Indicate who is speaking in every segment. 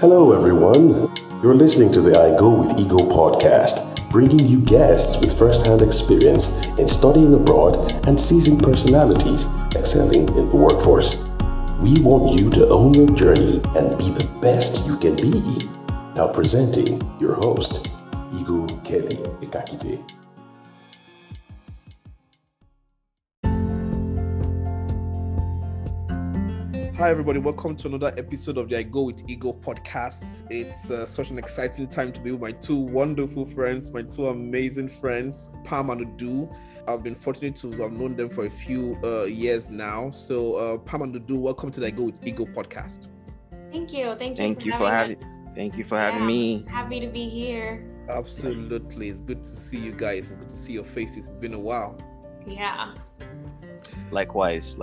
Speaker 1: Hello, everyone. You're listening to the I Go with Ego podcast, bringing you guests with first-hand experience in studying abroad and seizing personalities, excelling in the workforce. We want you to own your journey and be the best you can be. Now presenting your host, Ego Kelly Ekakite.
Speaker 2: Hi everybody, welcome to another episode of the I Go with Ego podcast. It's such an exciting time to be with my two wonderful friends, my two amazing friends, Pam and Udu. I've been fortunate to have known them for a few years now. So Pam and Udu, welcome to the I Go with Ego podcast.
Speaker 3: Thank you for having
Speaker 4: me.
Speaker 3: Happy to be here.
Speaker 2: Absolutely, it's good to see you guys. It's good to see your faces. It's been a while.
Speaker 3: Yeah.
Speaker 4: Likewise.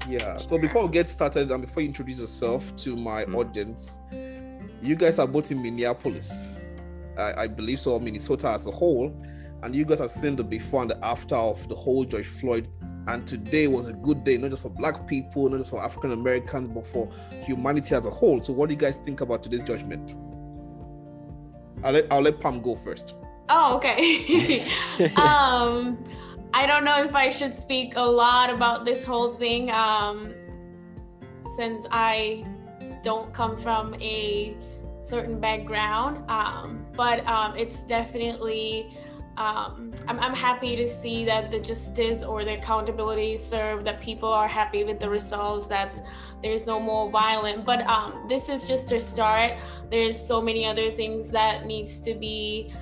Speaker 2: Yeah, so before we get started and before you introduce yourself to my audience, you guys are both in Minneapolis. I believe so, Minnesota as a whole. And you guys have seen the before and the after of the whole George Floyd. And today was a good day, not just for Black people, not just for African Americans, but for humanity as a whole. So what do you guys think about today's judgment? I'll let Pam go first.
Speaker 3: Oh, okay. I don't know if I should speak a lot about this whole thing, since I don't come from a certain background, but it's definitely, I'm happy to see that the justice or the accountability is served, that people are happy with the results, that there's no more violence. But this is just a start. There's so many other things that needs to be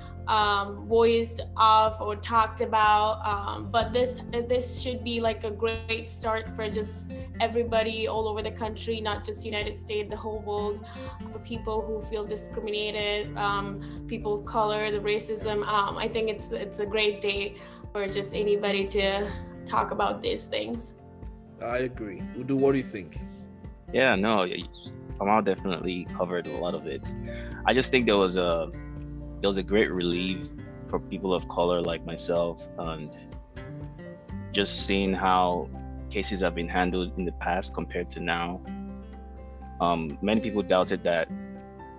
Speaker 3: voiced of or talked about, but this should be like a great start for just everybody all over the country, not just United States, the whole world, for people who feel discriminated, people of color, the racism. I think it's a great day for just anybody to talk about these things.
Speaker 2: I agree. Udu, what do you think?
Speaker 4: Yeah, no, Pamal definitely covered a lot of it. I just think there was a great relief for people of color like myself, and just seeing how cases have been handled in the past compared to now. Many people doubted that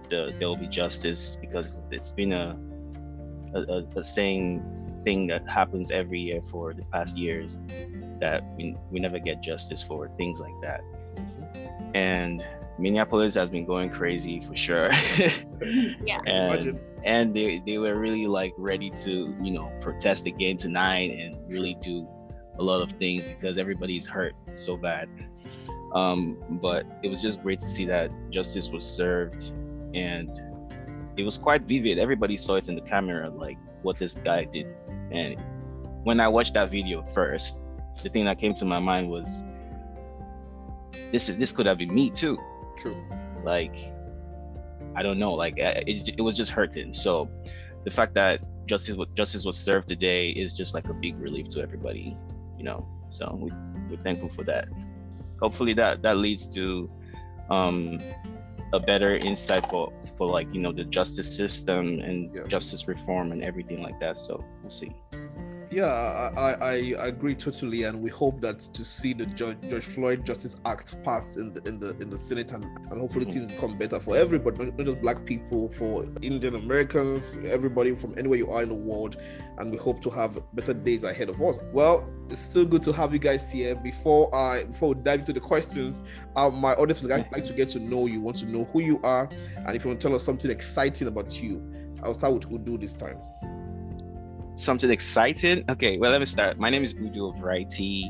Speaker 4: there will be justice, because it's been a saying thing that happens every year for the past years, that we never get justice for things like that. And Minneapolis has been going crazy for sure.
Speaker 3: Yeah.
Speaker 4: And they were really like ready to, protest again tonight and really do a lot of things, because everybody's hurt so bad. But it was just great to see that justice was served, and it was quite vivid. Everybody saw it in the camera, like what this guy did. And when I watched that video first, the thing that came to my mind was, this could have been me too.
Speaker 2: True.
Speaker 4: Like, I don't know, like it was just hurting. So the fact that justice was served today is just like a big relief to everybody, so we're thankful for that. Hopefully that leads to a better insight for like, the justice system and justice reform and everything like that. So we'll see.
Speaker 2: Yeah, I agree totally, and we hope that to see the George Floyd Justice Act pass in the Senate, and hopefully things become better for everybody, not just Black people, for Indian Americans, everybody from anywhere you are in the world, and we hope to have better days ahead of us. Well, it's still good to have you guys here. Before we dive into the questions, my audience would like to get to know you, want to know who you are, and if you want to tell us something exciting about you. I'll start with Udu this time.
Speaker 4: Something exciting? Okay, well, let me start. My name is Udu of Wrighty.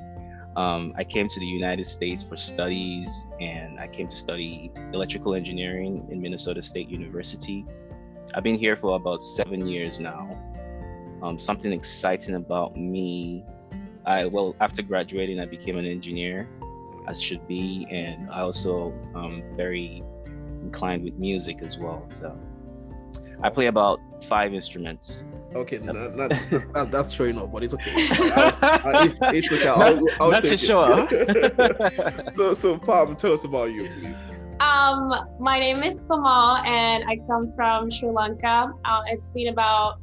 Speaker 4: I came to the United States for studies, and I came to study electrical engineering in Minnesota State University. I've been here for about 7 years now. Something exciting about me, after graduating, I became an engineer, as should be, and I also very inclined with music as well. So I play about 5 instruments.
Speaker 2: Okay, that's showing off, but it's okay. It's okay. I'll
Speaker 4: not
Speaker 2: take
Speaker 4: to
Speaker 2: it.
Speaker 4: show.
Speaker 2: So Pam, tell us about you, please.
Speaker 3: My name is Pamal, and I come from Sri Lanka. It's been about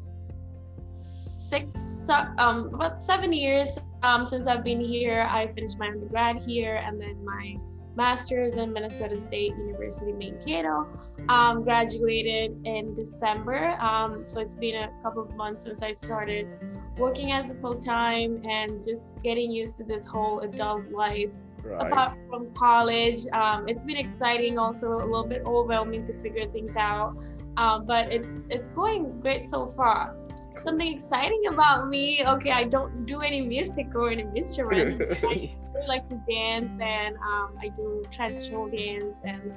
Speaker 3: 7 years since I've been here. I finished my undergrad here, and then my master's in Minnesota State University Mankato. Graduated in December. So it's been a couple of months since I started working as a full-time and just getting used to this whole adult life.
Speaker 2: Right.
Speaker 3: Apart from college, it's been exciting, also a little bit overwhelming to figure things out, but it's going great so far. Something exciting about me, okay, I don't do any music or any instrument. I really like to dance, and I do traditional dance and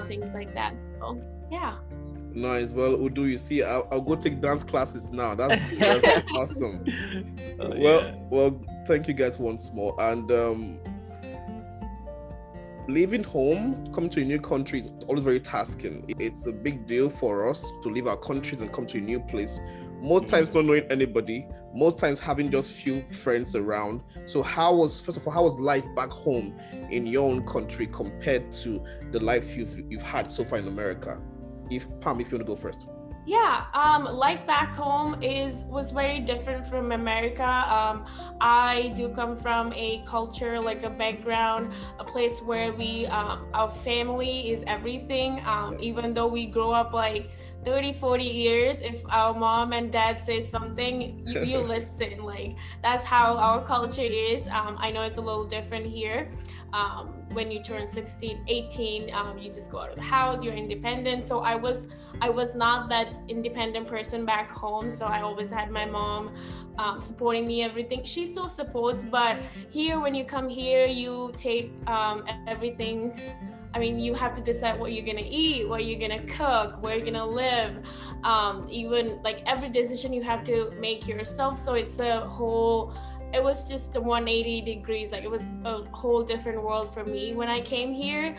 Speaker 3: things like that. So yeah.
Speaker 2: Nice. Well, Udu, you see, I'll go take dance classes now. That's awesome. Well, thank you guys once more. And leaving home, coming to a new country is always very tasking. It's a big deal for us to leave our countries and come to a new place. Most times not knowing anybody, most times having just few friends around. So first of all, how was life back home in your own country compared to the life you've had so far in America? Pam, if you want to go first.
Speaker 3: Yeah, life back home was very different from America. I do come from a culture, like a background, a place where our family is everything. Even though we grow up like 30, 40 years, if our mom and dad say something, you listen. Like, that's how our culture is. I know it's a little different here. When you turn 16, 18, you just go out of the house, you're independent. So I was not that independent person back home. So I always had my mom supporting me, everything. She still supports, but here, when you come here, you take everything. I mean, you have to decide what you're gonna eat, what you're gonna cook, where you're gonna live. Even like every decision you have to make yourself. So it was just a 180 degrees. Like, it was a whole different world for me when I came here.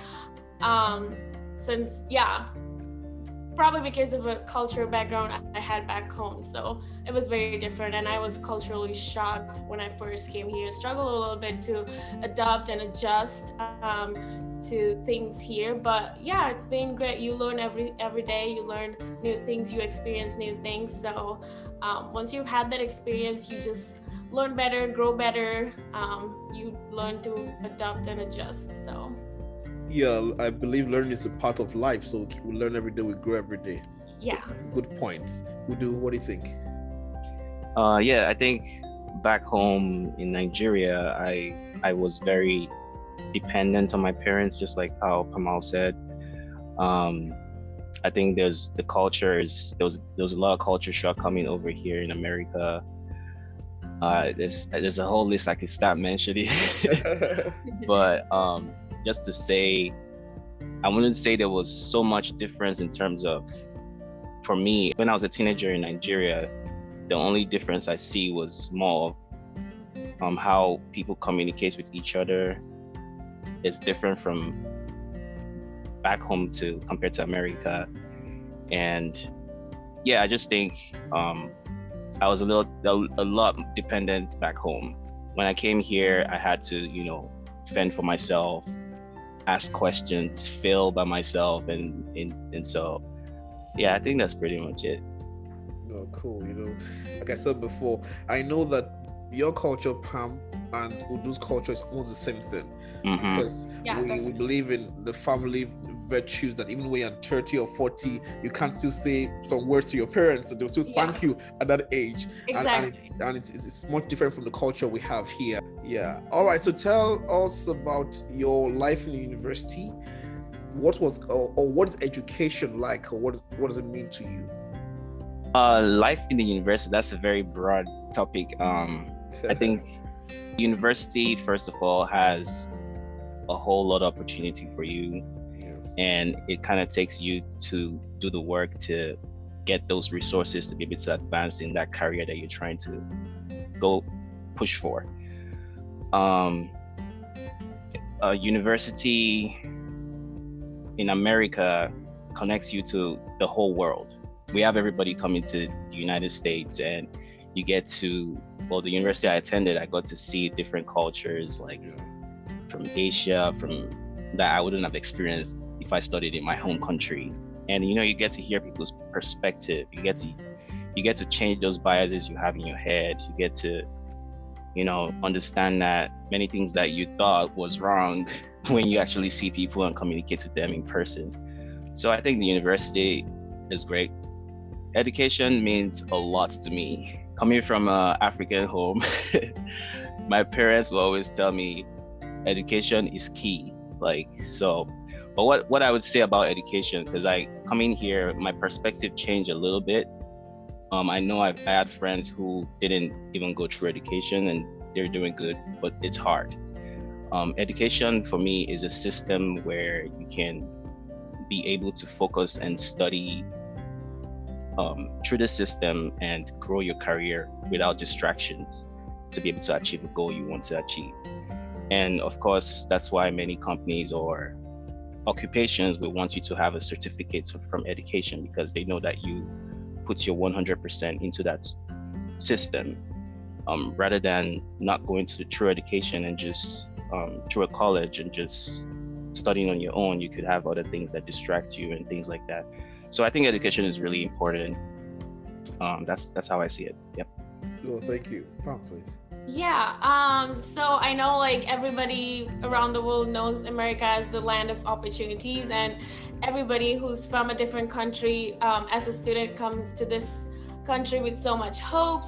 Speaker 3: Probably because of a cultural background I had back home. So it was very different, and I was culturally shocked when I first came here. Struggled a little bit to adopt and adjust to things here, but yeah, it's been great. You learn every day. You learn new things. You experience new things. So once you've had that experience, you just learn better, grow better. You learn to adapt and adjust. So
Speaker 2: yeah, I believe learning is a part of life. So we learn every day, we grow every day.
Speaker 3: Yeah.
Speaker 2: Good points. Udu, what do you think?
Speaker 4: Yeah, I think back home in Nigeria, I was very dependent on my parents, just like how Pamal said. I think there's a lot of culture shock coming over here in America. There's a whole list I could start mentioning, but just to say, I wanted to say there was so much difference in terms of, for me, when I was a teenager in Nigeria, the only difference I see was more of how people communicate with each other. It's different from back home compared to America. And yeah, I just think I was a lot dependent back home. When I came here, I had to, fend for myself, ask questions, fail by myself, and so yeah, I think that's pretty much it.
Speaker 2: Oh, cool. Like I said before, I know that your culture, Pam, and Udu's culture is almost the same thing.
Speaker 4: Mm-hmm.
Speaker 2: Because we believe in the family virtues, that even when you're 30 or 40, you can't still say some words to your parents, so they'll still spank you at that age.
Speaker 3: Exactly.
Speaker 2: And it's much different from the culture we have here. Yeah. All right. So tell us about your life in the university. What is education like, or what does it mean to you?
Speaker 4: Life in the university, that's a very broad topic. I think university, first of all, has a whole lot of opportunity for you, and it kind of takes you to do the work to get those resources to be able to advance in that career that you're trying to go push for. A university in America connects you to the whole world. We have everybody coming to the United States, and you get to, the university I attended, I got to see different cultures, like from Asia, from that I wouldn't have experienced if I studied in my home country. And you get to hear people's perspective. You get to change those biases you have in your head. You get to, understand that many things that you thought was wrong when you actually see people and communicate with them in person. So I think the university is great. Education means a lot to me. Coming from an African home, my parents will always tell me education is key. Like, so, but what I would say about education, because I coming here, my perspective changed a little bit. I know I had friends who didn't even go through education and they're doing good, but it's hard. Education for me is a system where you can be able to focus and study through the system and grow your career without distractions to be able to achieve a goal you want to achieve. And of course, that's why many companies or occupations will want you to have a certificate from education, because they know that you put your 100% into that system, rather than not going to true education and just through a college and just studying on your own. You could have other things that distract you and things like that. So I think education is really important. That's how I see it. Yep.
Speaker 2: Oh, thank you. Pam, please.
Speaker 3: Yeah, so I know like everybody around the world knows America as the land of opportunities, and everybody who's from a different country as a student comes to this country with so much hope,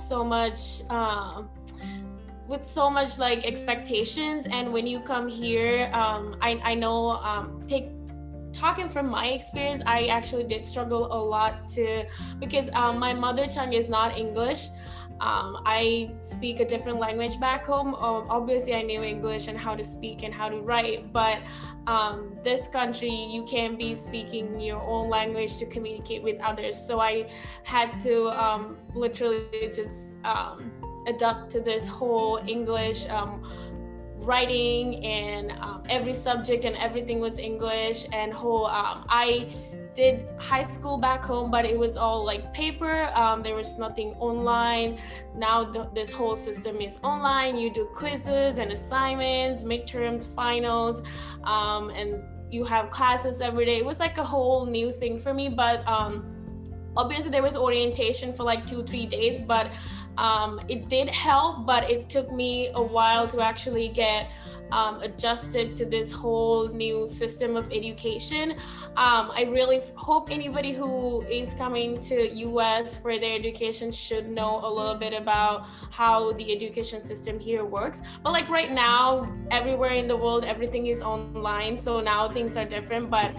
Speaker 3: with so much like expectations. And when you come here, I know talking from my experience, I actually did struggle a lot because my mother tongue is not English. I speak a different language back home. Obviously I knew English and how to speak and how to write, but this country, you can't be speaking your own language to communicate with others. So I had to literally just adapt to this whole English writing, and every subject and everything was English, and I did high school back home, but it was all like paper. There was nothing online. Now this whole system is online. You do quizzes and assignments, midterms, finals, and you have classes every day. It was like a whole new thing for me, but obviously there was orientation for like 2-3 days, but it did help, but it took me a while to actually get adjusted to this whole new system of education. I really hope anybody who is coming to US for their education should know a little bit about how the education system here works. But like right now, everywhere in the world, everything is online. So now things are different, but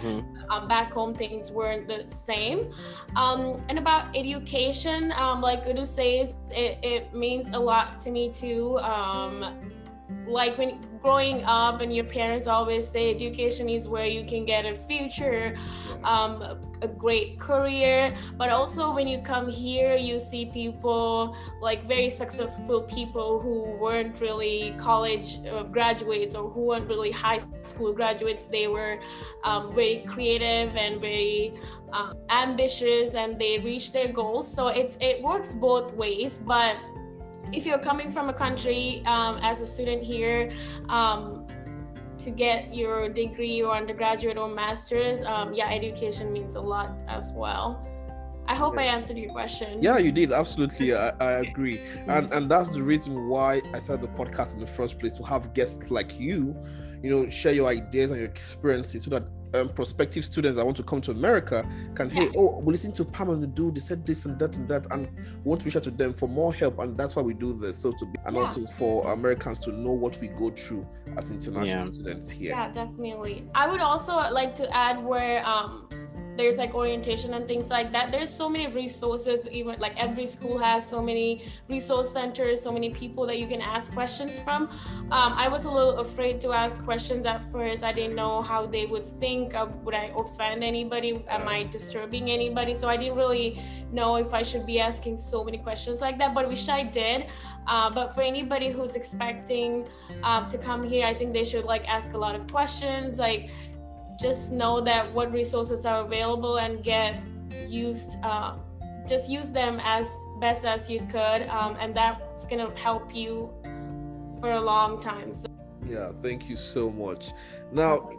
Speaker 3: back home, things weren't the same. And about education, like Udu says, it means a lot to me too. Like when growing up and your parents always say education is where you can get a future, a great career, but also when you come here you see people like very successful people who weren't really college graduates or who weren't really high school graduates. They were very creative and very ambitious, and they reached their goals. So it works both ways. But if you're coming from a country as a student here to get your degree or undergraduate or master's, education means a lot as well. I hope I answered your question.
Speaker 2: Yeah, you did. Absolutely. I agree. And that's the reason why I started the podcast in the first place, to have guests like you, share your ideas and your experiences, so that prospective students that want to come to America can, we listen to Pam and they said this and that, and we want to reach out to them for more help. And that's why we do this. Also for Americans to know what we go through as international students here. Yeah,
Speaker 3: definitely. I would also like to add where there's like orientation and things like that. There's so many resources, even like every school has so many resource centers, so many people that you can ask questions from. I was a little afraid to ask questions at first. I didn't know how they would think. Would I offend anybody? Am I disturbing anybody? So I didn't really know if I should be asking so many questions like that, but I wish I did. But for anybody who's expecting to come here, I think they should like ask a lot of questions, like just know that what resources are available and get used, just use them as best as you could, and that's gonna help you for a long time. So.
Speaker 2: Yeah, thank you so much. Now,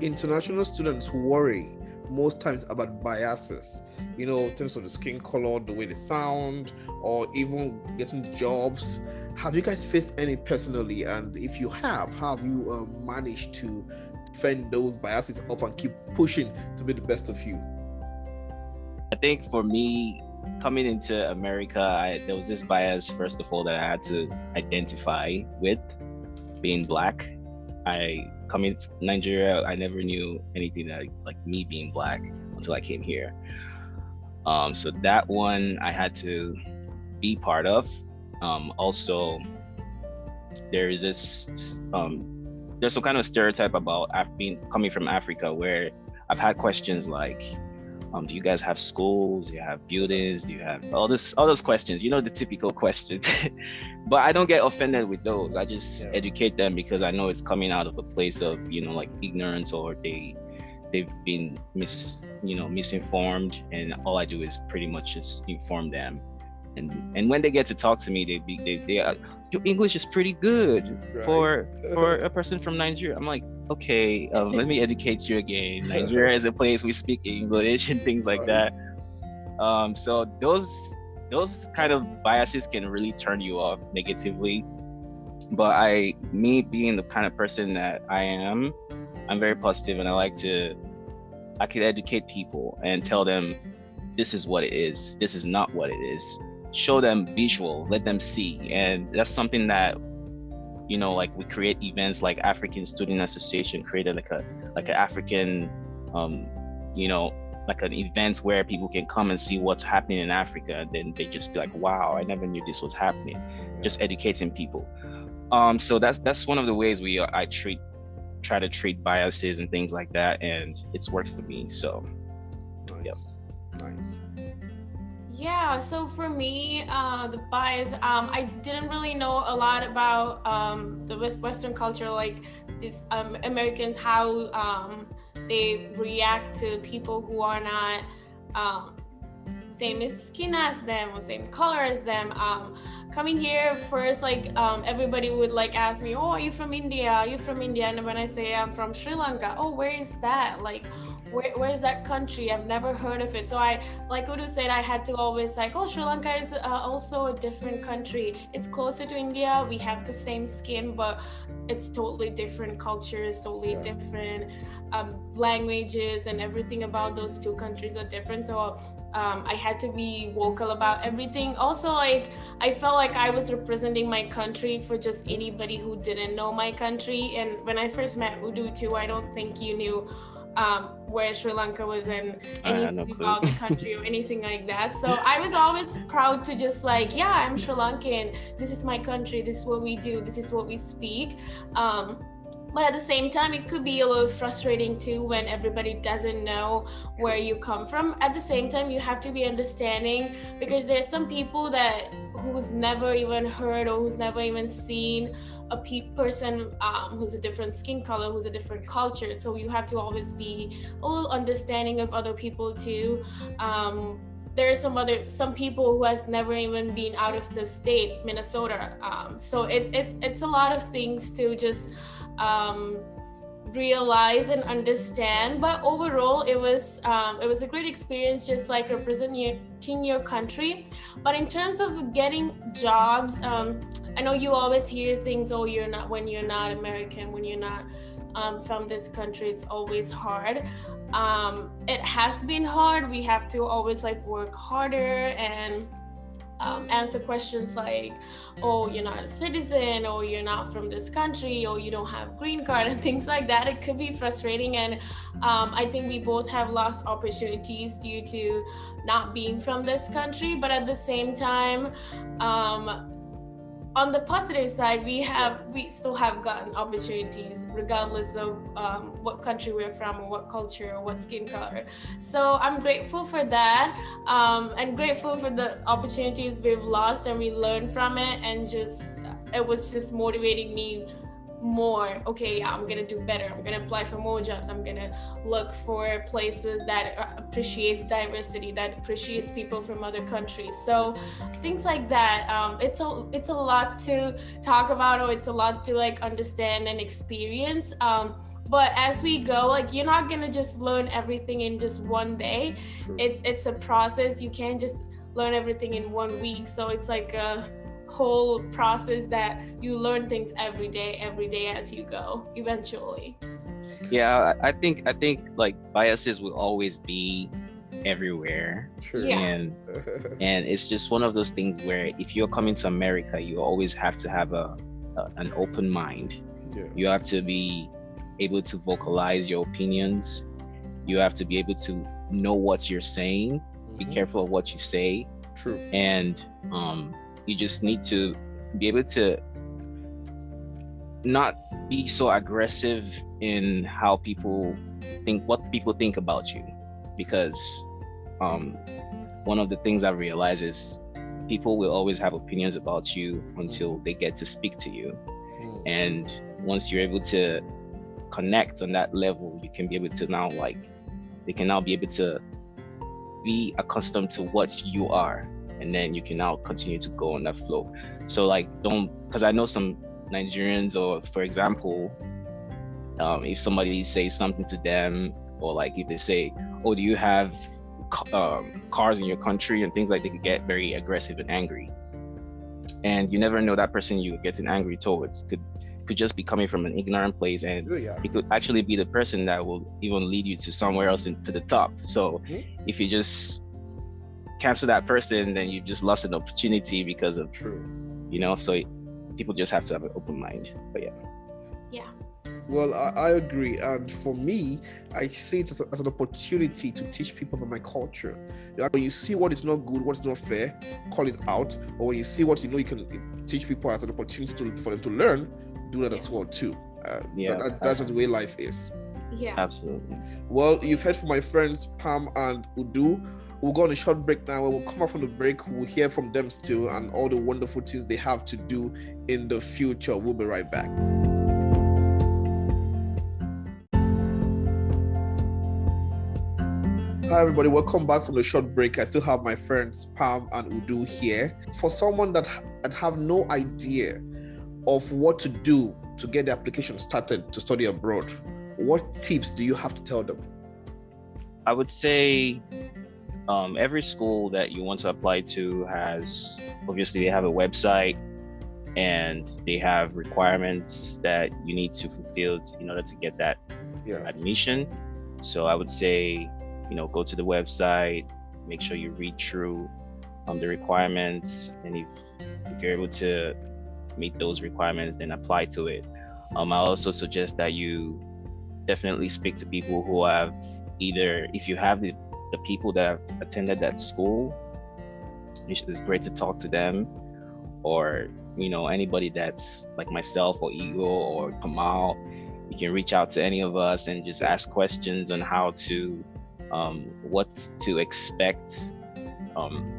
Speaker 2: international students worry most times about biases, in terms of the skin color, the way they sound, or even getting jobs. Have you guys faced any personally? And if you have, how have you managed to fend those biases up and keep pushing to be the best of you?
Speaker 4: I think for me, coming into America, there was this bias, first of all, that I had to identify with, being Black. Coming from Nigeria, I never knew anything like me being Black until I came here. So that one I had to be part of. Also, there's some kind of stereotype about coming from Africa, where I've had questions like, do you guys have schools? Do you have buildings? Do you have all those questions? The typical questions. But I don't get offended with those. I just educate them, because I know it's coming out of a place of like ignorance, or they've been misinformed, and all I do is pretty much just inform them. And when they get to talk to me, they your English is pretty good, right, for a person from Nigeria. I'm like, okay, let me educate you again. Nigeria is a place we speak English and things like that. So those kind of biases can really turn you off negatively. But me being the kind of person that I am, I'm very positive, and I can educate people and tell them this is what it is, this is not what it is. Show them visual, let them see. And that's something that, like we create events like African Student Association created like an African, like an event where people can come and see what's happening in Africa. And then they just be like, wow, I never knew this was happening. Just educating people. So that's one of the ways I try to treat biases and things like that, and it's worked for me. So
Speaker 2: nice. Nice.
Speaker 3: Yeah, so for me, the bias, I didn't really know a lot about the Western culture, like these Americans, how they react to people who are not same skin as them or same color as them. Coming here first, like everybody would like ask me, oh, are you from India? Are you from India? And when I say I'm from Sri Lanka, oh, where is that? Like, where is that country? I've never heard of it. So like Udu said, I had to always like, oh, Sri Lanka is also a different country. It's closer to India. We have the same skin, but it's totally different cultures, totally different languages, and everything about those two countries are different. So I had to be vocal about everything. Also, like I felt like I was representing my country for just anybody who didn't know my country. And when I first met Udu too, I don't think you knew where Sri Lanka was and anything about the country or anything like that. So I was always proud to just like, yeah, I'm Sri Lankan. This is my country. This is what we do. This is what we speak. But at the same time, it could be a little frustrating too when everybody doesn't know where you come from. At the same time, you have to be understanding, because there's some people who's never even heard or who's never even seen a person who's a different skin color, who's a different culture. So you have to always be a little understanding of other people too. There are some people who has never even been out of the state, Minnesota. So it's a lot of things to just realize and understand. But overall, it was a great experience, just like representing your country. But in terms of getting jobs, I know you always hear things, oh, when you're not American, when you're not from this country, it's always hard. It has been hard. We have to always like work harder and answer questions like, oh, you're not a citizen, or you're not from this country, or you don't have green card, and things like that. It could be frustrating, and I think we both have lost opportunities due to not being from this country. But at the same time, on the positive side, we still have gotten opportunities regardless of what country we're from, or what culture, or what skin color. So I'm grateful for that, and grateful for the opportunities we've lost, and we learned from it, and it was just motivating me more. Okay, yeah, I'm gonna do better. I'm gonna apply for more jobs. I'm gonna look for places that appreciates diversity, that appreciates people from other countries. So things like that. It's a lot to talk about, or it's a lot to like understand and experience. But as we go, like you're not gonna just learn everything in just one day. True. It's a process. You can't just learn everything in 1 week. So it's like a whole process that you learn things every day as you go eventually.
Speaker 4: Yeah, I think like biases will always be everywhere.
Speaker 2: True.
Speaker 3: Yeah.
Speaker 4: And it's just one of those things where if you're coming to America, you always have to have an open mind.
Speaker 2: Yeah.
Speaker 4: You have to be able to vocalize your opinions. You have to be able to know what you're saying, be careful of what you say.
Speaker 2: True.
Speaker 4: And you just need to be able to not be so aggressive in how people think, what people think about you, because one of the things I've realized is people will always have opinions about you until they get to speak to you. And once you're able to connect on that level, you can be able to now, like, they can now be able to be accustomed to what you are, and then you can now continue to go on that flow. So like, because I know some Nigerians, or for example, if somebody says something to them, or like if they say, oh, do you have cars in your country and things, like, they could get very aggressive and angry. And you never know, that person you're getting angry towards could just be coming from an ignorant place, and it could actually be the person that will even lead you to somewhere else, to the top. So if you just cancel that person, then you've just lost an opportunity because of, so people just have to have an open mind. But
Speaker 3: yeah.
Speaker 2: Well, I agree, and for me, I see it as an opportunity to teach people about my culture. When you see what is not good, what is not fair, call it out. Or when you see what you know, you can teach people as an opportunity for them to learn, do that as well too. That's just the way life is.
Speaker 3: Yeah,
Speaker 4: absolutely.
Speaker 2: Well, you've heard from my friends Pam and Udu. We'll go on a short break now. When we'll come out from the break, we'll hear from them still and all the wonderful things they have to do in the future. We'll be right back. Hi everybody, welcome back from the short break. I still have my friends Pam and Udu here. For someone that have no idea of what to do to get the application started to study abroad, what tips do you have to tell them?
Speaker 4: I would say every school that you want to apply to has, obviously they have a website and they have requirements that you need to fulfill in order to get that admission. So I would say, go to the website, make sure you read through the requirements, and if you're able to meet those requirements, then apply to it. I also suggest that you definitely speak to people who have, either if you have the people that have attended that school, it's great to talk to them, or anybody that's like myself or Ego or Pamal, you can reach out to any of us and just ask questions on how to what to expect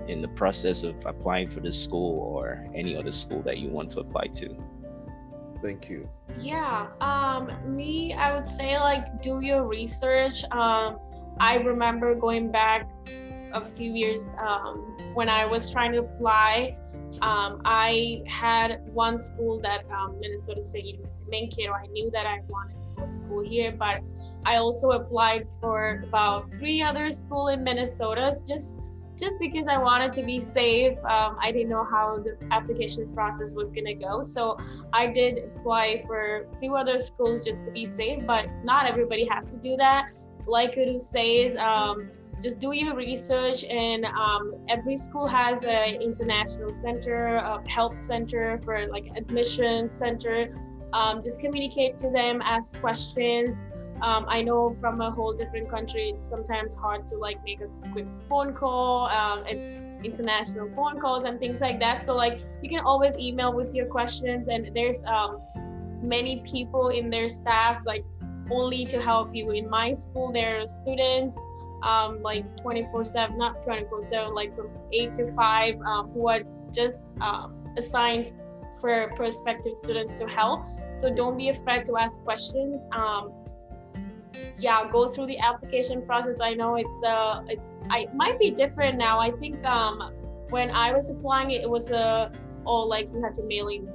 Speaker 4: in the process of applying for this school or any other school that you want to apply to.
Speaker 2: Thank you.
Speaker 3: Yeah, me, I would say, like, do your research. I remember going back a few years when I was trying to apply. I had one school that Minnesota State University, Mankato. I knew that I wanted to go to school here, but I also applied for about 3 other schools in Minnesota, just because I wanted to be safe. I didn't know how the application process was gonna go, so I did apply for a few other schools just to be safe. But not everybody has to do that. Like Udu says, just do your research, and every school has an international center, a help center for like admission center. Just communicate to them, ask questions. I know from a whole different country, it's sometimes hard to like make a quick phone call. It's international phone calls and things like that. So like you can always email with your questions, and there's many people in their staffs like only to help you. In my school, there are students like 24/7, not 24/7, like from 8 to 5, who are just assigned for prospective students to help. So don't be afraid to ask questions. Go through the application process. I know it might be different now. I think when I was applying, it was like you had to mail in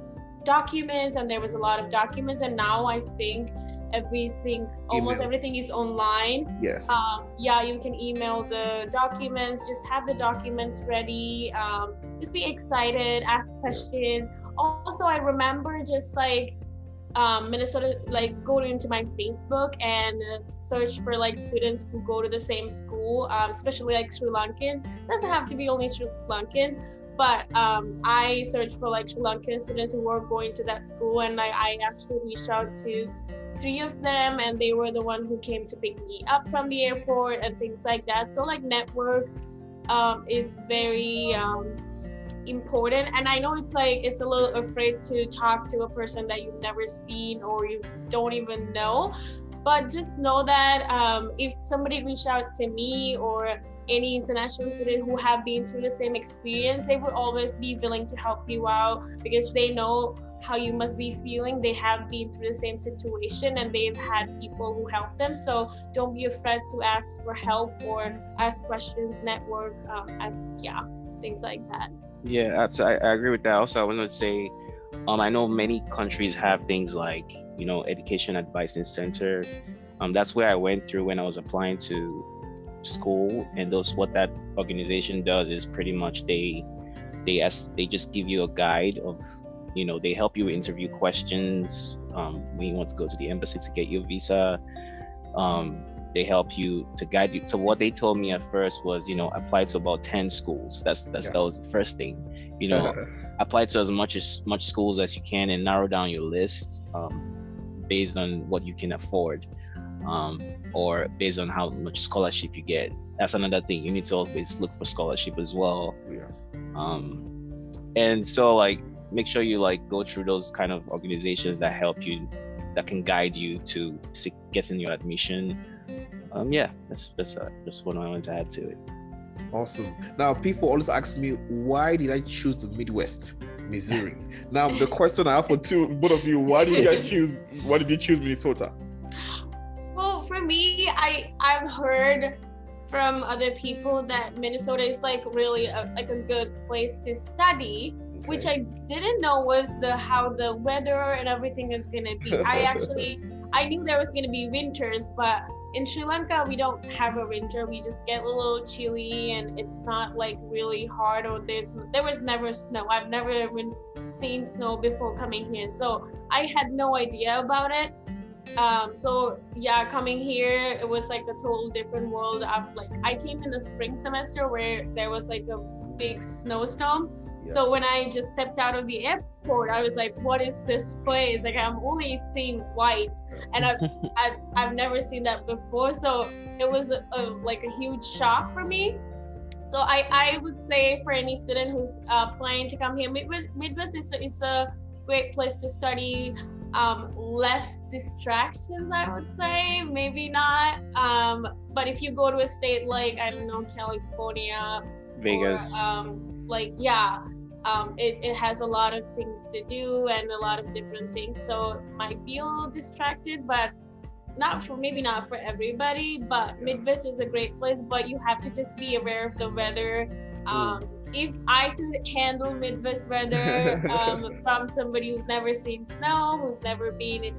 Speaker 3: documents, and there was a lot of documents. And now I think almost everything is online.
Speaker 2: Yes.
Speaker 3: You can email the documents, just have the documents ready. Just be excited, ask questions. Also, I remember just like Minnesota, like go into my Facebook and search for like students who go to the same school, especially like Sri Lankans. Doesn't have to be only Sri Lankans, but I searched for like Sri Lankan students who were going to that school, and I actually reached out to 3 of them, and they were the one who came to pick me up from the airport and things like that. So like network is very important, and I know it's a little afraid to talk to a person that you've never seen or you don't even know, but just know that if somebody reached out to me or any international student who have been through the same experience, they will always be willing to help you out because they know how you must be feeling. They have been through the same situation and they've had people who help them. So don't be afraid to ask for help or ask questions, network, things like that.
Speaker 4: Yeah, absolutely. I agree with that. Also, I wanted to say, I know many countries have things like, education advising center. That's where I went through when I was applying to school, and what that organization does is pretty much they just give you a guide of, they help you with interview questions when you want to go to the embassy to get your visa. They help you to guide you. So what they told me at first was, apply to about 10 schools. That was the first thing. Apply to as much schools as you can and narrow down your list based on what you can afford, or based on how much scholarship you get. That's another thing. You need to always look for scholarship as well. And so like make sure you like go through those kind of organizations that help you, that can guide you to getting your admission. That's just what I wanted to add to it.
Speaker 2: Awesome. Now, people always ask me, why did I choose the Midwest, Missouri? Now, the question I have for both of you, why did you choose Minnesota?
Speaker 3: Well, for me, I've heard from other people that Minnesota is like really a good place to study, which I didn't know was how the weather and everything is gonna be. I knew there was gonna be winters, but in Sri Lanka we don't have a winter. We just get a little chilly, and it's not like really hard, or there was never snow. I've never even seen snow before coming here, so I had no idea about it. Coming here, it was like a total different world. I came in the spring semester where there was like a big snowstorm. So when I just stepped out of the airport, I was like, what is this place? Like, I'm only seeing white, and I've never seen that before. So it was a huge shock for me. So I would say for any student who's planning to come here, Midwest is a great place to study. Less distractions, I would say, maybe not. But if you go to a state like, I don't know, California,
Speaker 4: Vegas,
Speaker 3: it has a lot of things to do and a lot of different things. So it might be a little distracted, but maybe not for everybody. But Midwest is a great place, but you have to just be aware of the weather. If I could handle Midwest weather from somebody who's never seen snow, who's never been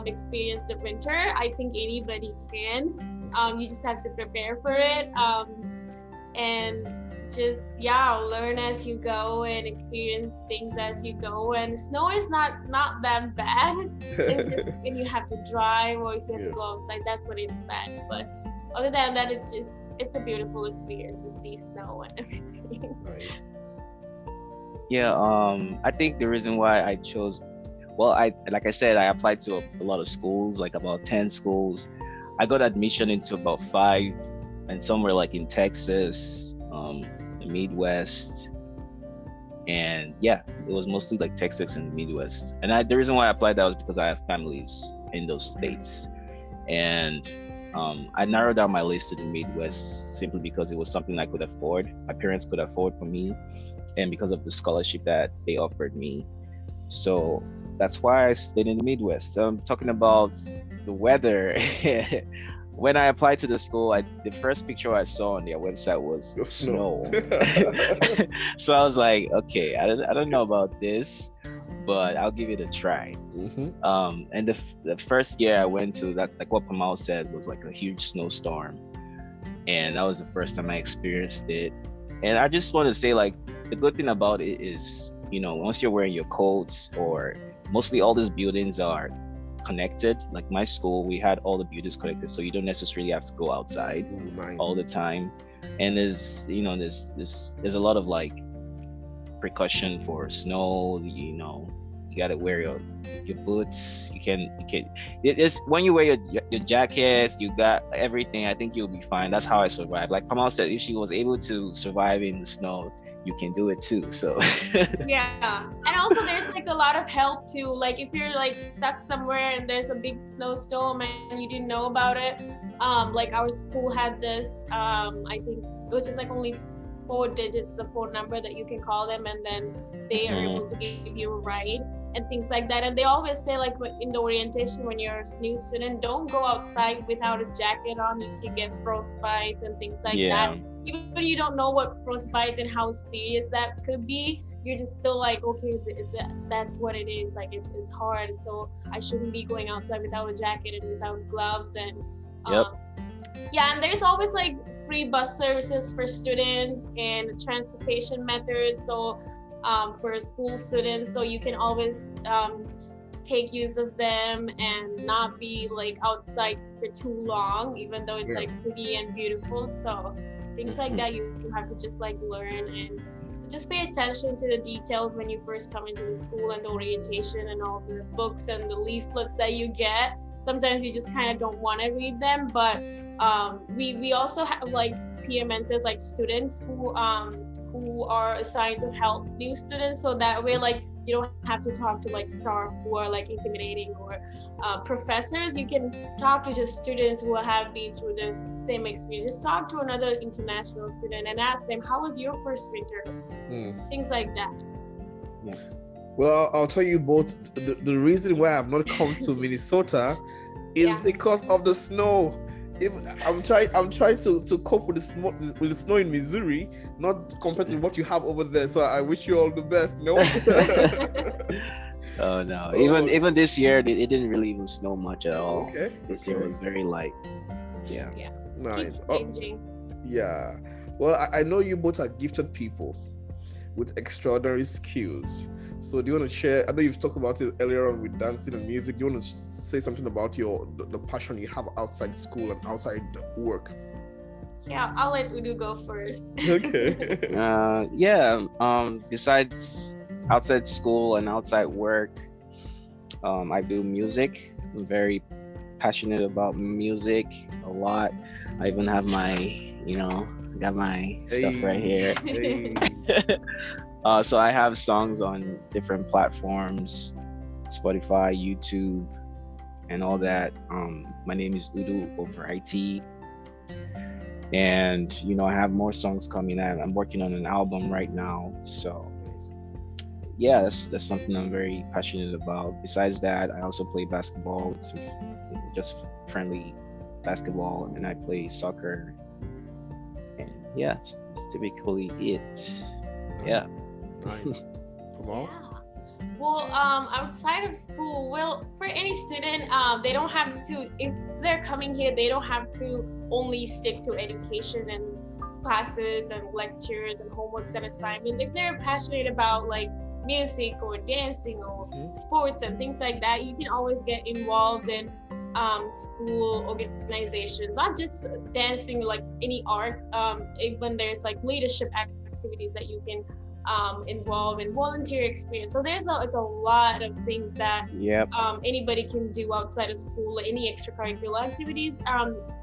Speaker 3: experienced a winter, I think anybody can. You just have to prepare for it, and just learn as you go and experience things as you go. And snow is not that bad. It's just when you have to drive or if you have to go outside, that's when it's bad. But other than that, it's a beautiful experience to see snow and everything.
Speaker 2: Nice.
Speaker 4: I think the reason why I chose, I applied to a lot of schools, like about 10 schools. I got admission into about 5, and somewhere like in Texas, the Midwest, and it was mostly like Texas and the Midwest. And the reason why I applied that was because I have families in those states, and I narrowed down my list to the Midwest simply because it was something I could afford. My parents could afford for me, and because of the scholarship that they offered me. So that's why I stayed in the Midwest. Talking about the weather, when I applied to the school, the first picture I saw on their website was snow. So I was like, okay, I don't know about this, but I'll give it a try. And the first year I went to, that, like what Pamal said, was like a huge snowstorm, and that was the first time I experienced it. And I just want to say, like, the good thing about it is, once you're wearing your coats or mostly all these buildings are connected. Like my school, we had all the buildings connected, so you don't necessarily have to go outside all the time. And there's there's a lot of like precaution for snow. You gotta wear your boots. You can it's when you wear your jackets, you got everything. I think you'll be fine. That's how I survived. Like Pamal said, if she was able to survive in the snow, you can do it too. So
Speaker 3: yeah, and also there's like a lot of help too. Like if you're like stuck somewhere and there's a big snowstorm and you didn't know about it, like our school had this, I think it was just like only 4 digits, the phone number that you can call them, and then they are able to give you a ride and things like that. And they always say, like in the orientation, when you're a new student, don't go outside without a jacket on. You can get frostbite and things like that. Even when you don't know what frostbite and how serious that could be, you're just still like, okay, that's what it is. Like it's hard, so I shouldn't be going outside without a jacket and without gloves. And yeah, and there's always like free bus services for students and transportation methods. So for school students, so you can always take use of them and not be like outside for too long, even though it's like pretty and beautiful. So things like that you have to just like learn and just pay attention to the details when you first come into the school, and the orientation and all the books and the leaflets that you get. Sometimes you just kind of don't want to read them, but we also have like peer mentors, like students who are assigned to help new students, so that way like you don't have to talk to like staff who are like intimidating or professors. You can talk to just students who have been through the same experience. Just talk to another international student and ask them, how was your first winter? Things like that.
Speaker 2: Well, I'll tell you both, the reason why I've not come to Minnesota is because of the snow. If I'm trying to cope with the snow in Missouri, not compared to what you have over there. So I wish you all the best. No.
Speaker 4: Oh no! Even this year, it didn't really even snow much at all. Okay. This year was very light. Yeah.
Speaker 2: Nice. Yeah. Well, I know you both are gifted people with extraordinary skills. So do you want to share? I know you've talked about it earlier on with dancing and music. Do you want to say something about the passion you have outside school and outside work?
Speaker 3: Yeah, I'll let Udu go first.
Speaker 2: Okay.
Speaker 4: Besides outside school and outside work, I do music. I'm very passionate about music a lot. I even have got my stuff right here. So I have songs on different platforms, Spotify, YouTube, and all that. My name is Udu over IT. And, I have more songs coming out. I'm working on an album right now. So yeah, that's something I'm very passionate about. Besides that, I also play basketball, just friendly basketball, and I play soccer. And yeah, it's typically it. Yeah.
Speaker 2: Nice. Pamal?
Speaker 3: Well, outside of school, for any student, they don't have to, if they're coming here, they don't have to only stick to education and classes and lectures and homeworks and assignments. If they're passionate about like music or dancing or sports and things like that, you can always get involved in school organizations, not just dancing, like any art. Even there's like leadership activities that you can involve in volunteer experience. So there's like a lot of things that anybody can do outside of school, any extracurricular activities.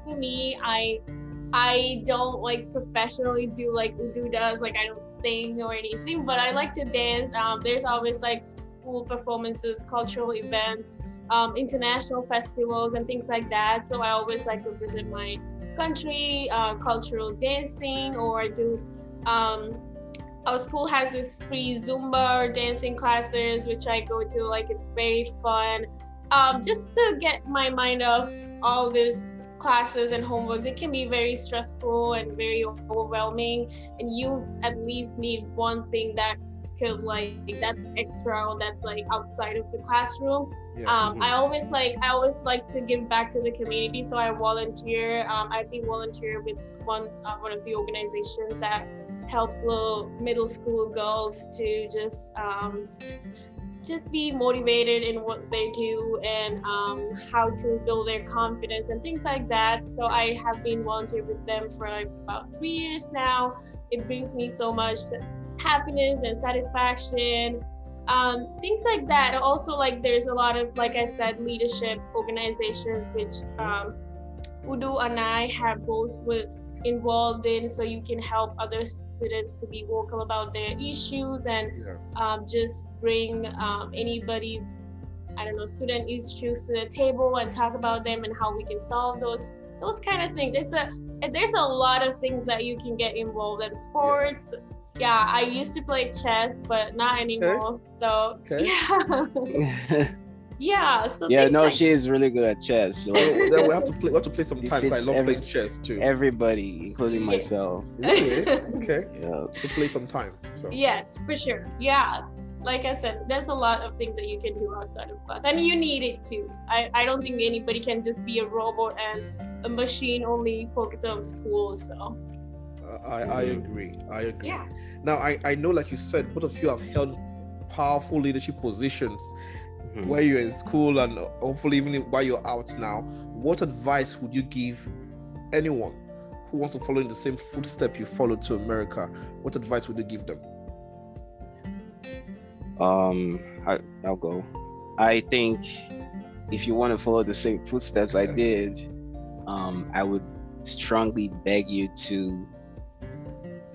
Speaker 3: For me, I don't like professionally do like Udu does, like I don't sing or anything, but I like to dance. There's always like school performances, cultural events, international festivals and things like that. So I always like to visit my country, cultural dancing, or I do our school has this free Zumba or dancing classes, which I go to. Like, it's very fun. Just to get my mind off all these classes and homeworks. It can be very stressful and very overwhelming, and you at least need one thing that could that's extra, that's like outside of the classroom. I always like to give back to the community, so I volunteer. I've been volunteer with one of the organizations that helps little middle school girls to just just be motivated in what they do, and how to build their confidence and things like that. So I have been volunteering with them for like about 3 years now. It brings me so much happiness and satisfaction, things like that. Also, like, there's a lot of, like I said, leadership organizations which Udu and I have both involved in, so you can help other students to be vocal about their issues, and just bring anybody's, I don't know, student issues to the table and talk about them and how we can solve those kind of things. There's a lot of things that you can get involved in. Sports. Yeah, I used to play chess, but not anymore. So yeah. So
Speaker 4: yeah, no, she is really good at chess. She
Speaker 2: then we have to play some time. I love playing chess too.
Speaker 4: Everybody, including myself.
Speaker 2: Really? Okay.
Speaker 4: Yeah.
Speaker 2: To play some time. So.
Speaker 3: Yes, for sure. Yeah. Like I said, there's a lot of things that you can do outside of class, and you need it too. I don't think anybody can just be a robot and a machine only focused on school. So
Speaker 2: I agree.
Speaker 3: Yeah.
Speaker 2: Now I know, like you said, both of you have held powerful leadership positions where you're in school, and hopefully even while you're out now. What advice would you give anyone who wants to follow in the same footstep you followed to America? What advice would you give them?
Speaker 4: I'll go. I think if you want to follow the same footsteps I did, I would strongly beg you to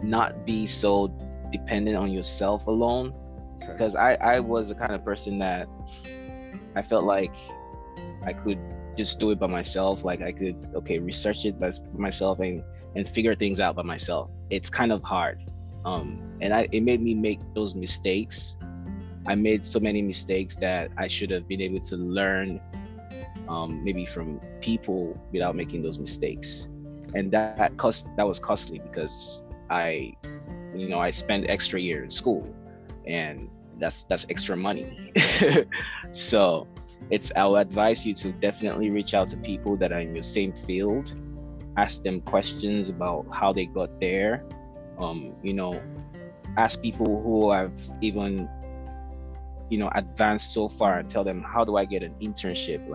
Speaker 4: not be so dependent on yourself alone. Because I was the kind of person that I felt like I could just do it by myself. Like I could, research it by myself and figure things out by myself. It's kind of hard. It made me make those mistakes. I made so many mistakes that I should have been able to learn maybe from people without making those mistakes. And that was costly, because I spent extra year in school, and that's extra money. So I would advise you to definitely reach out to people that are in your same field, ask them questions about how they got there. Ask people who have even advanced so far, and tell them, how do I get an internship?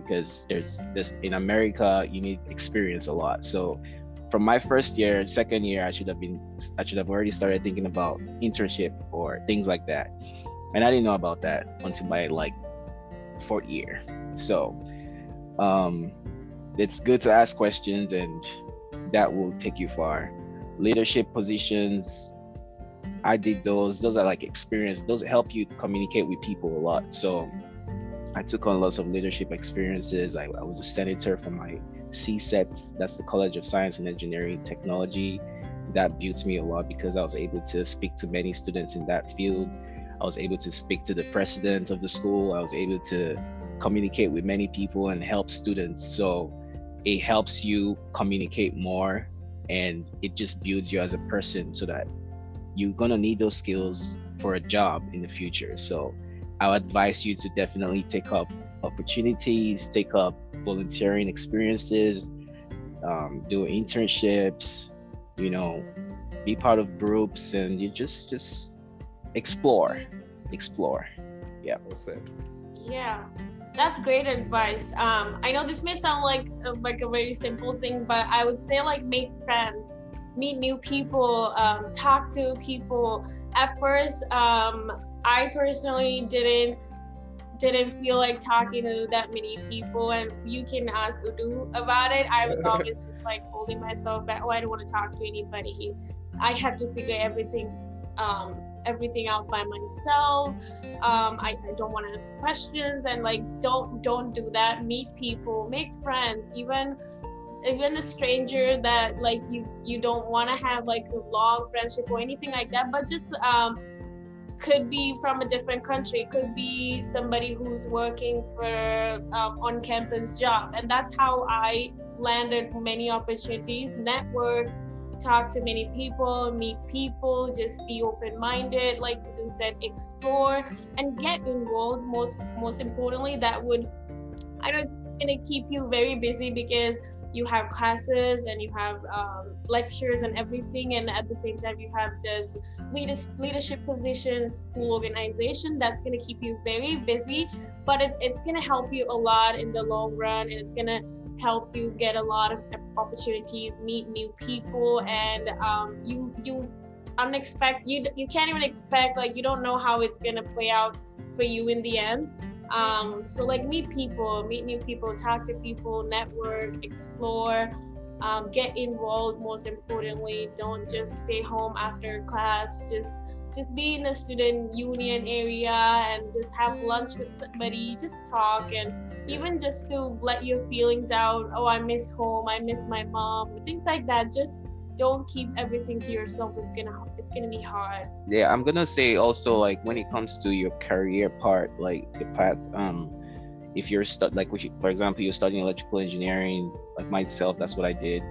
Speaker 4: Because there's in America, you need experience a lot. So from my first year, second year, I should have already started thinking about internship or things like that. And I didn't know about that until my fourth year. So it's good to ask questions, and that will take you far. Leadership positions, I did those. Those are experience. Those help you communicate with people a lot. So I took on lots of leadership experiences. I was a senator for my CSET. That's the College of Science and Engineering Technology. That built me a lot, because I was able to speak to many students in that field. I was able to speak to the president of the school. I was able to communicate with many people and help students. So it helps you communicate more, and it just builds you as a person, so that you're gonna need those skills for a job in the future. So I would advise you to definitely take up opportunities, take up volunteering experiences, do internships, be part of groups, and you just explore. Yeah.
Speaker 2: Well said.
Speaker 3: Yeah, that's great advice. I know this may sound like a very simple thing, but I would say make friends, meet new people, talk to people. At first, I personally didn't feel like talking to that many people, and you can ask Udu about it. I was always just holding myself back. I don't want to talk to anybody. I had to figure everything out by myself. I don't want to ask questions, and don't do that. Meet people, make friends, even a stranger that you don't want to have a long friendship or anything like that, but just could be from a different country, could be somebody who's working for on-campus job. And that's how I landed many opportunities. Network, talk to many people, meet people, just be open-minded, like you said, explore and get involved. Most importantly, that would, I know it's gonna keep you very busy, because you have classes and you have lectures and everything, and at the same time you have this leadership position, school organization that's going to keep you very busy, but it's going to help you a lot in the long run, and it's going to help you get a lot of opportunities, meet new people, and you can't even expect, like, you don't know how it's going to play out for you in the end. So like meet new people, talk to people, network, explore, get involved. Most importantly, don't just stay home after class. Just be in the student union area and just have lunch with somebody, just talk, and even just to let your feelings out. Oh, I miss home, I miss my mom, things like that. Just don't keep everything to yourself. It's gonna be hard.
Speaker 4: Yeah, I'm gonna say also, like, when it comes to your career part, like the path, if you're for example, you're studying electrical engineering, like myself, that's what I did.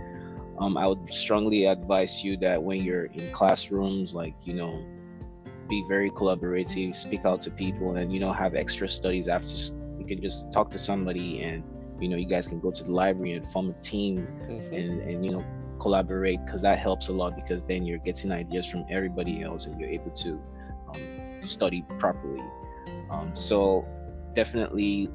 Speaker 4: I would strongly advise you that when you're in classrooms, like, be very collaborative, speak out to people, and have extra studies after. You can just talk to somebody, and you guys can go to the library and form a team, and collaborate, because that helps a lot, because then you're getting ideas from everybody else and you're able to study properly. So definitely,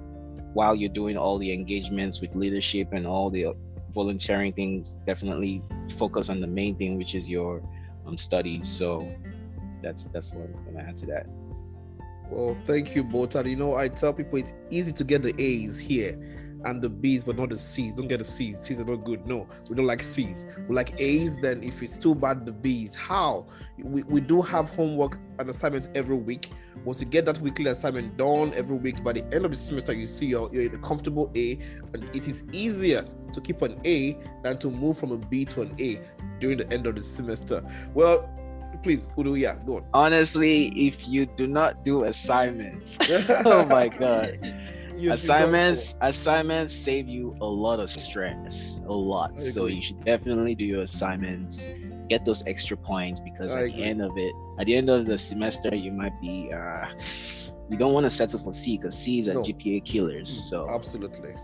Speaker 4: while you're doing all the engagements with leadership and all the volunteering things, definitely focus on the main thing, which is your studies. So that's what I'm gonna add to that.
Speaker 2: Well, thank you both. And I tell people it's easy to get the A's here and the B's, but not the C's. Don't get the C's. C's are not good. No, we don't like C's. We like A's. Then if it's too bad, the B's. How? We do have homework and assignments every week. Once you get that weekly assignment done every week, by the end of the semester, you see you're in a comfortable A, and it is easier to keep an A than to move from a B to an A during the end of the semester. Well, please, Udo, go on.
Speaker 4: Honestly, if you do not do assignments, oh my God. Assignments save you a lot of stress, a lot. So you should definitely do your assignments, get those extra points, because at the end of the semester, you might be you don't want to settle for C, because C's are GPA killers. So
Speaker 2: absolutely.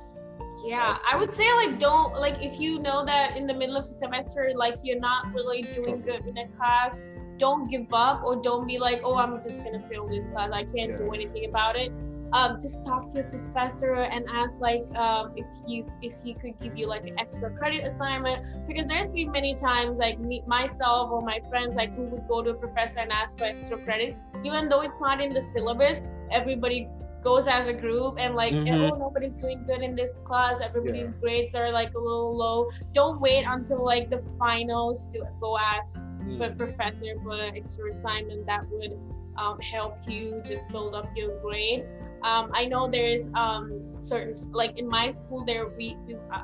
Speaker 3: Yeah, I would say, like, don't, like, if you know that in the middle of the semester, like, you're not really doing good in a class, don't give up, or don't be like, oh, I'm just gonna fail this class, I can't do anything about it. Just talk to your professor and ask, like, if he could give you like an extra credit assignment, because there's been many times, like, myself or my friends, like, who would go to a professor and ask for extra credit, even though it's not in the syllabus. Everybody goes as a group and like, oh, nobody's doing good in this class, everybody's grades are like a little low. Don't wait until like the finals to go ask for a professor for an extra assignment. That would help you just build up your grade. I know there's certain, like in my school there, we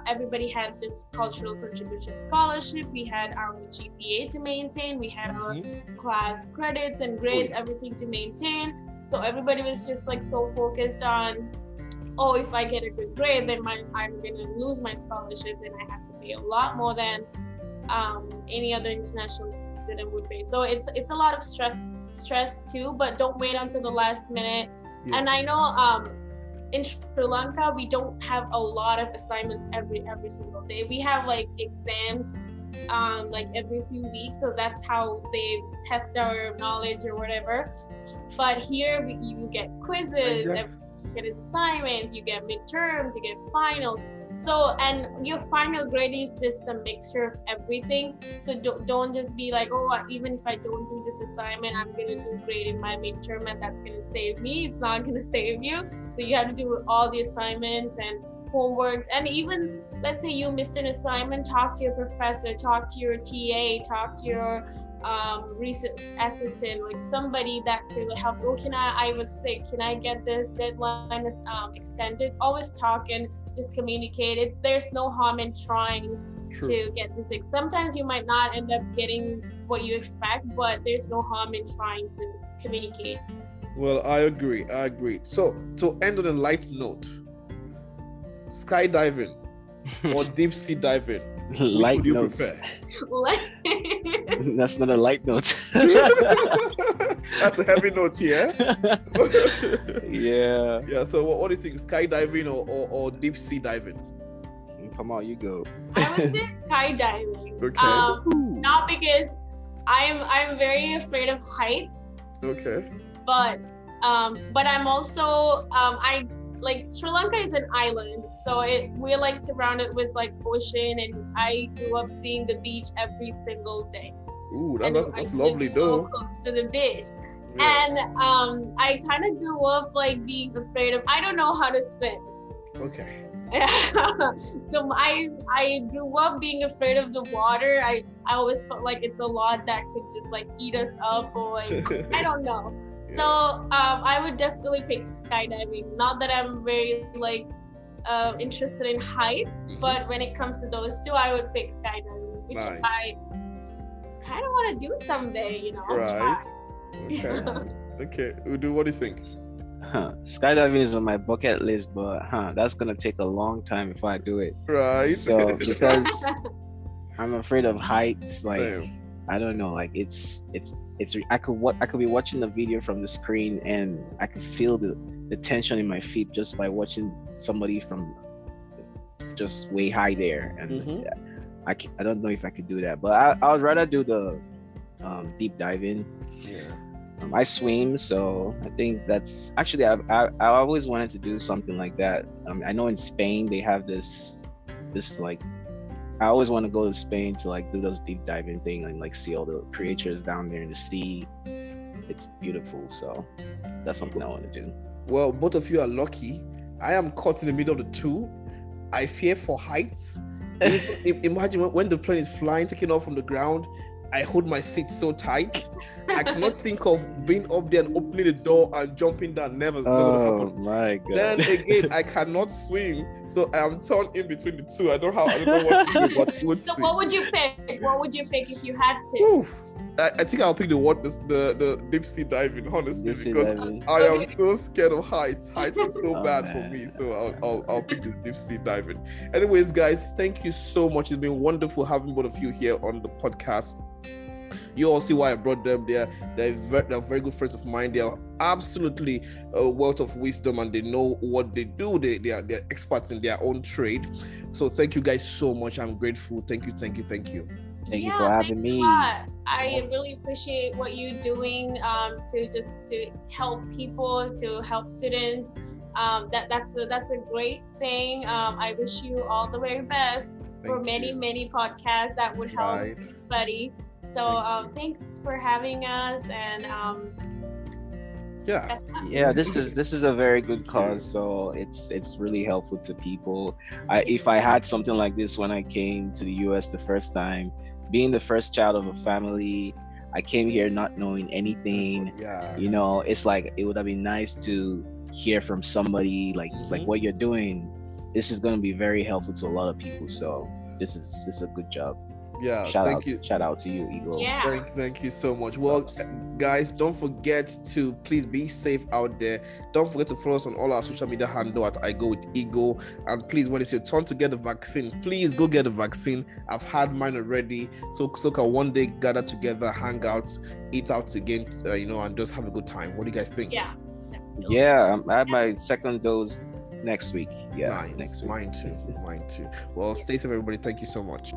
Speaker 3: everybody had this cultural contribution scholarship. We had our GPA to maintain. We had our class credits and grades, everything to maintain. So everybody was just like so focused on, oh, if I get a good grade, then I'm gonna lose my scholarship, and I have to pay a lot more than any other international student would pay. So it's a lot of stress too, but don't wait until the last minute. And I know in Sri Lanka we don't have a lot of assignments every single day. We have like exams like every few weeks, so that's how they test our knowledge or whatever. But here you get quizzes, you get assignments, you get midterms, you get finals. So, and your final grade is just a mixture of everything. So don't just be like, oh, even if I don't do this assignment, I'm gonna do great in my midterm and that's gonna save me. It's not gonna save you. So you have to do all the assignments and homework. And even, let's say you missed an assignment, talk to your professor, talk to your TA, talk to your research assistant, like somebody that could help. Oh, I was sick, can I get this deadline extended? Always talk and just communicate it. There's no harm in trying to get this. Sometimes you might not end up getting what you expect, but there's no harm in trying to communicate.
Speaker 2: Well, I agree. So to end on a light note, skydiving or deep sea diving,
Speaker 4: light
Speaker 2: would you
Speaker 4: notes.
Speaker 2: prefer?
Speaker 4: That's not a light note.
Speaker 2: That's a heavy note here.
Speaker 4: Yeah.
Speaker 2: So what do you think, skydiving or deep sea diving?
Speaker 4: Pamal, you go.
Speaker 3: I would say skydiving.
Speaker 2: Okay.
Speaker 3: Not because I'm very afraid of heights,
Speaker 2: Okay.
Speaker 3: but I'm also I like Sri Lanka is an island, so we're like surrounded with like ocean, and I grew up seeing the beach every single day.
Speaker 2: Ooh,
Speaker 3: And
Speaker 2: that's
Speaker 3: I
Speaker 2: lovely
Speaker 3: live so
Speaker 2: though.
Speaker 3: close to the beach.
Speaker 2: Yeah.
Speaker 3: And I kind of grew up like being afraid of, I don't know how to swim.
Speaker 2: Okay.
Speaker 3: So I grew up being afraid of the water. I always felt like it's a lot that could just like eat us up, or like I don't know.
Speaker 2: Yeah.
Speaker 3: So I would definitely pick skydiving. Not that I'm very like interested in heights, but when it comes to those two, I would pick skydiving, which
Speaker 2: Nice.
Speaker 3: I kind of want to do someday, you know.
Speaker 2: Right.
Speaker 3: try.
Speaker 2: Okay. Okay. Udo, what do you think?
Speaker 4: Skydiving is on my bucket list, but that's gonna take a long time if I do it.
Speaker 2: Right.
Speaker 4: So because I'm afraid of heights, like
Speaker 2: Same.
Speaker 4: I don't know, like it's I could be watching the video from the screen and I could feel the tension in my feet just by watching somebody from just way high there, and I don't know if I could do that, but I would rather do the deep diving.
Speaker 2: Yeah.
Speaker 4: I swim, so I think that's actually I always wanted to do something like that. I know in Spain they have this like, I always want to go to Spain to like do those deep diving thing and like see all the creatures down there in the sea. It's beautiful, so that's something I want to do.
Speaker 2: Well, both of you are lucky. I am caught in the middle of the two. I fear for heights. Imagine when the plane is flying, taking off from the ground. I hold my seat so tight. I cannot think of being up there and opening the door and jumping down. Never
Speaker 4: Oh
Speaker 2: happen.
Speaker 4: my god.
Speaker 2: Then again, I cannot swim, so I am torn in between the two. I don't know what to do, but we'll
Speaker 3: So
Speaker 2: see.
Speaker 3: what would you pick? What would you pick if you had to?
Speaker 2: Oof. I think I'll pick the deep sea diving, honestly,
Speaker 4: Deep sea
Speaker 2: because
Speaker 4: diving.
Speaker 2: I am so scared of heights. Heights is so
Speaker 4: Oh,
Speaker 2: bad for
Speaker 4: man.
Speaker 2: me, so I'll pick the deep sea diving. Anyways, guys, thank you so much. It's been wonderful having both of you here on the podcast. You all see why I brought them. They're very good friends of mine. They are absolutely a wealth of wisdom, and they know what they do. They're experts in their own trade. So thank you guys so much. I'm grateful. Thank you.
Speaker 4: Thank you for
Speaker 3: Thanks
Speaker 4: having
Speaker 3: a
Speaker 4: me.
Speaker 3: lot. I really appreciate what you're doing to help people, to help students. That's a great thing. I wish you all the very best for many podcasts that would help everybody. So thanks for having us, and
Speaker 4: yeah, this is a very good cause, so it's really helpful to people. If I had something like this when I came to the US the first time, being the first child of a family, I came here not knowing anything. You know, it's like it would have been nice to hear from somebody like what you're doing. This is going to be very helpful to a lot of people, so this is a good job.
Speaker 2: Yeah,
Speaker 4: Shout out to you, Eagle.
Speaker 3: yeah.
Speaker 2: Thank you so much. Well, guys, don't forget to please be safe out there. Don't forget to follow us on all our social media handle at I Go With Eagle. And please, when it's your turn to get the vaccine, please go get the vaccine. I've had mine already, so can one day gather together, hang out, eat out again, and just have a good time. What do you guys think?
Speaker 4: Yeah, I have my second dose next week. Yeah,
Speaker 2: Nice.
Speaker 4: next week.
Speaker 2: Mine too. Well, stay safe, everybody. Thank you so much.